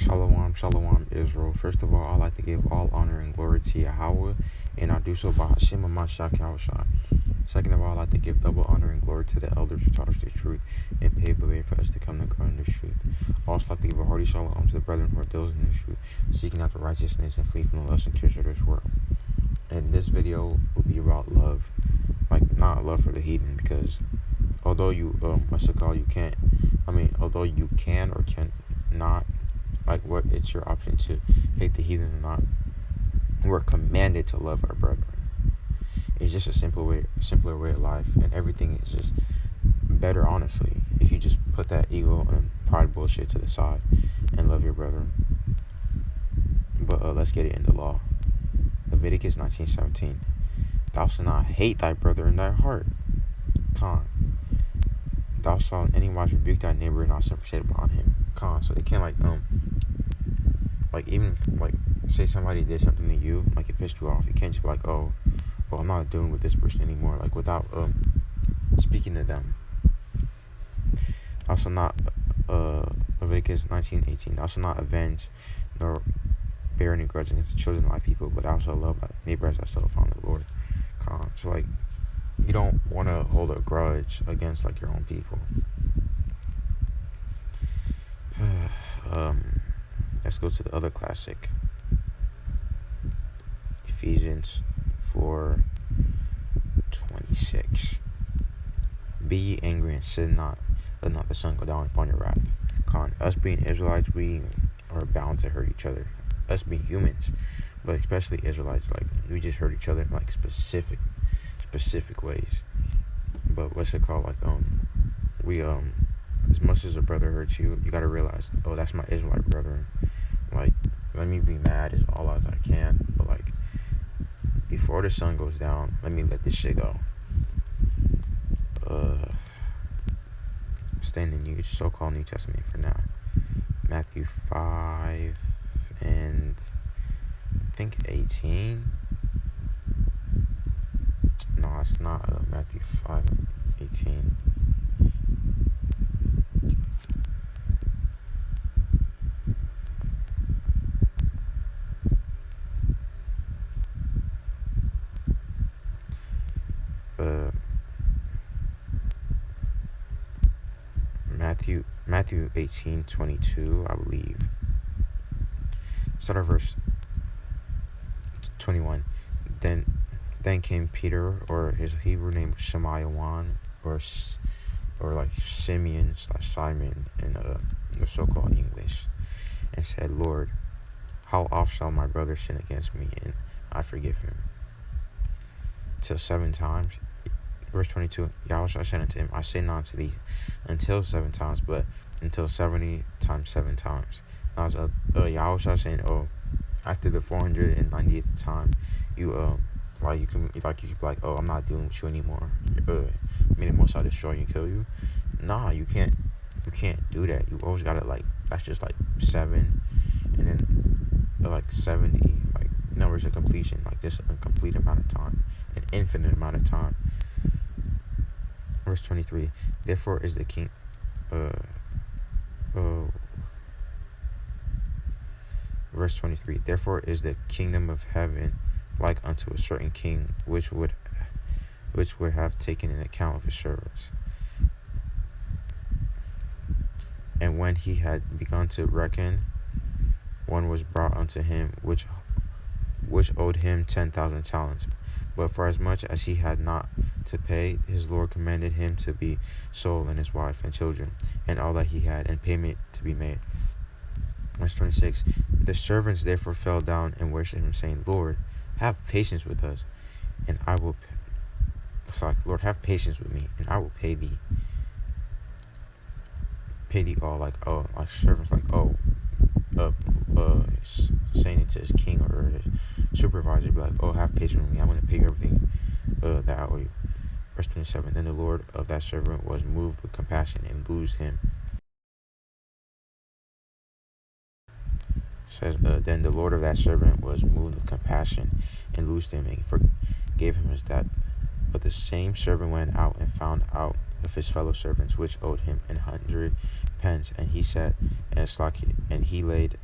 Shalom, shalom, Israel. First of all, I'd like to give all honor and glory to Yahweh, and I do so by Hashem Mashiach Yahushua. Second of all, I'd like to give double honor and glory to the elders who taught us the truth and paved the way for us to come to grow in the truth. Also, I'd like to give a hearty shalom to the brethren who are diligent in the truth, seeking after righteousness and flee from the lust and cares of this world. And this video will be about love, like not love for the heathen, because although you although you can or can not, like what it's your option to hate the heathen or not, we're commanded to love our brethren. It's just a simpler way of life, and everything is just better, honestly, if you just put that ego and pride bullshit to the side and love your brethren. But let's get it into law. Leviticus 19:17. Thou shalt not hate thy brother in thy heart. Con. Thou shalt anywise rebuke thy neighbor and not suffer shade upon him. Con. So they can't even if, say somebody did something to you, like it pissed you off, you can't just be like, oh, well, I'm not dealing with this person anymore, like without speaking to them. Thou shalt not, Leviticus 19:18, thou shalt not avenge nor bear any grudge against the children of thy people, but thou shalt love thy neighbor as thyself, on the Lord. So you don't want to hold a grudge against your own people. Let's go to the other classic, Ephesians 4:26. Be ye angry and sin not, let not the sun go down upon your wrath. Us being Israelites, we are bound to hurt each other. Us being humans, but especially Israelites, we just hurt each other in specific ways. But what's it called? We as much as a brother hurts you, you gotta realize, oh, that's my Israelite brethren. Let me be mad as all as I can, but before the sun goes down, let me let this shit go. Stay in the so-called New Testament for now. Matthew 5 and I think 18. No, it's not Matthew 5 and 18. Matthew 18:22, I believe. Start at verse 21. Then came Peter, or his Hebrew name was Shemaiah, or Simeon/Simon in the so-called English, and said, Lord, how oft shall my brother sin against me, and I forgive him? Till 7 times. Verse 22, Yahushua said unto him, I say not unto thee until 7 times, but until 70 times 7 times. Now Yahushua saying, after the 498th time, you can be like, oh, I'm not dealing with you anymore. May the Most High destroy you and kill you. Nah, you can't do that. You always gotta that's just 7, and then 70, numbers of completion, just a complete amount of time, an infinite amount of time. Verse 23, therefore is the king, verse 23, therefore is the kingdom of heaven like unto a certain king, which would have taken an account of his servants. And when he had begun to reckon, one was brought unto him, which owed him 10,000 talents. But for as much as he had not to pay, his Lord commanded him to be sold, and his wife and children, and all that he had, and payment to be made. Verse 26, the servants therefore fell down and worshipped him, saying, Lord, have patience with us, and I will Lord, have patience with me, and I will pay thee all. Servants saying it to his king or his supervisor, be oh, have patience with me, I'm going to pay you everything that I owe you. Verse 27, then the Lord of that servant was moved with compassion and loosed him. Then the Lord of that servant was moved with compassion and loosed him and forgave him his debt. But the same servant went out and found out of his fellow servants which owed him 100 pence, and he sat and slaked, and he laid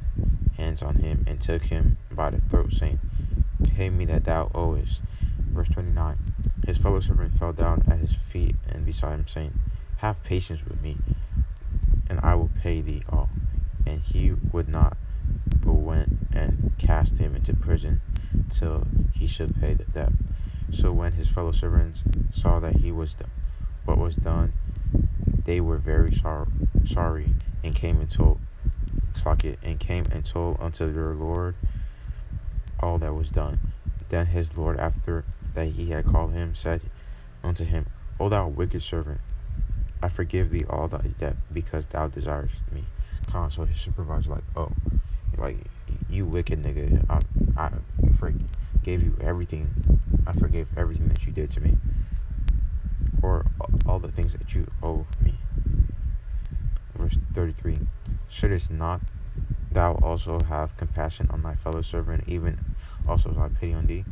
hands on him and took him by the throat, saying, Pay me that thou owest. Verse 29. His fellow servant fell down at his feet and beside him, saying, Have patience with me, and I will pay thee all. And he would not, but went and cast him into prison till he should pay the debt. So when his fellow servants saw that what was done, they were very sorry, and came and told unto their Lord all that was done. Then his Lord, after that he had called him, said unto him, O thou wicked servant, I forgive thee all thy debt, because thou desirest me. So his supervisor, like, you wicked nigga, I forgave you everything. I forgave everything that you did to me, or all the things that you owe me. Verse 33. Shouldest not thou also have compassion on thy fellow servant, even also as I pity on thee?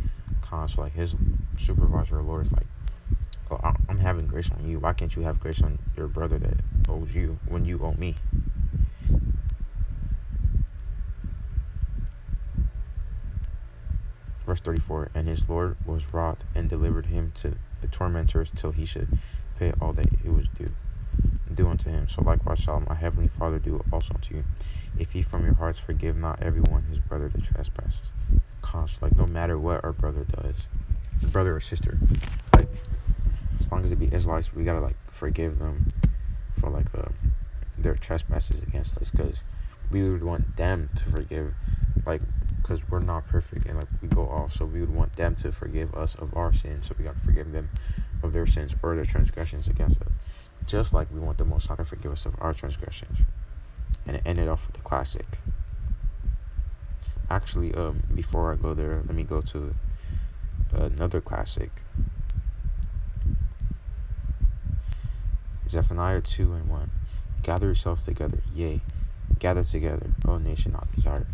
So like his supervisor or Lord is like, oh, I'm having grace on you. Why can't you have grace on your brother that owes you when you owe me? Verse 34. And his Lord was wroth and delivered him to the tormentors till he should pay all that it was due unto him. So likewise shall my heavenly Father do also unto you, if ye from your hearts forgive not everyone his brother that trespasses. Like, no matter what our brother does, brother or sister, like, as long as it be Israelites, we gotta like forgive them for like their trespasses against us, because we would want them to forgive, like, because we're not perfect and like we go off, so we would want them to forgive us of our sins, so we gotta forgive them of their sins or their transgressions against us, just like we want the Most High to forgive us of our transgressions. And it ended off with the classic. Actually, before I go there, let me go to another classic. Zephaniah 2:1. Gather yourselves together, yea, gather together, O nation not desired.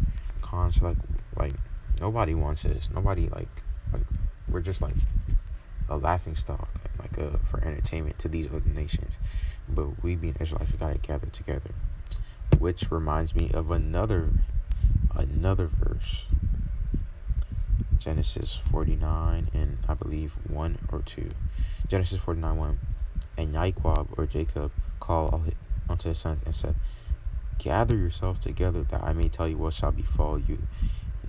So like nobody wants this. Nobody like we're just like a laughing stock, like for entertainment to these other nations. But we being Israelites, we gotta gather together. Which reminds me of another verse. Genesis 49 and I believe 1 or 2. Genesis 49:1. And Jacob or Jacob called unto his sons and said, Gather yourselves together, that I may tell you what shall befall you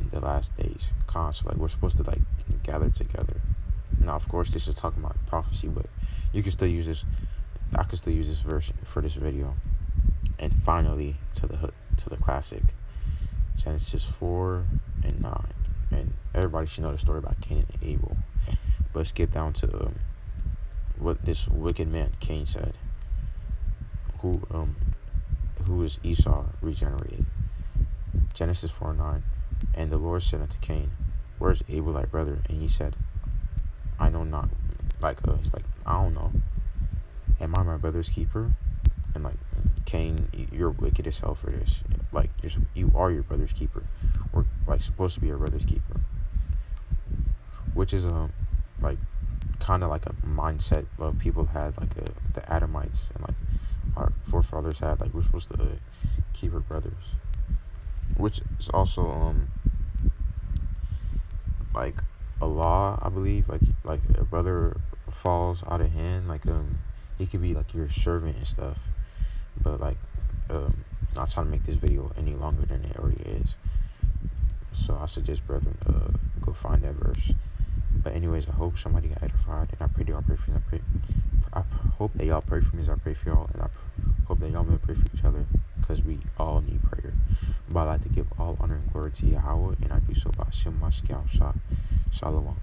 in the last days. So like we're supposed to like gather together. Now of course this is talking about prophecy, but you can still use this. I can still use this verse for this video. And finally to the classic, Genesis 4:9. And everybody should know the story about Cain and Abel. But skip down to what this wicked man Cain said, who is Esau regenerated. Genesis 4:9. And the Lord said unto Cain, Where is Abel thy brother? And he said, I know not. He's like, I don't know. Am I my brother's keeper? And like, Cain, you're wicked as hell for this. Like, you are your brother's keeper. We're like supposed to be your brother's keeper. Which is like kind of like a mindset of people had, like the Adamites and like our forefathers had, like we're supposed to keep our brothers. Which is also like a law, I believe. Like a brother falls out of hand, like he could be like your servant and stuff. But like not trying to make this video any longer than it already is. So I suggest, brethren, go find that verse. But anyways, I hope somebody got edified, and I pray that y'all pray for me. I hope that y'all pray for me as I pray for y'all, and I hope that y'all may pray for each other, because we all need prayer. But I like to give all honor and glory to Yahweh, and I do so by Shem Mashkiach Shalom.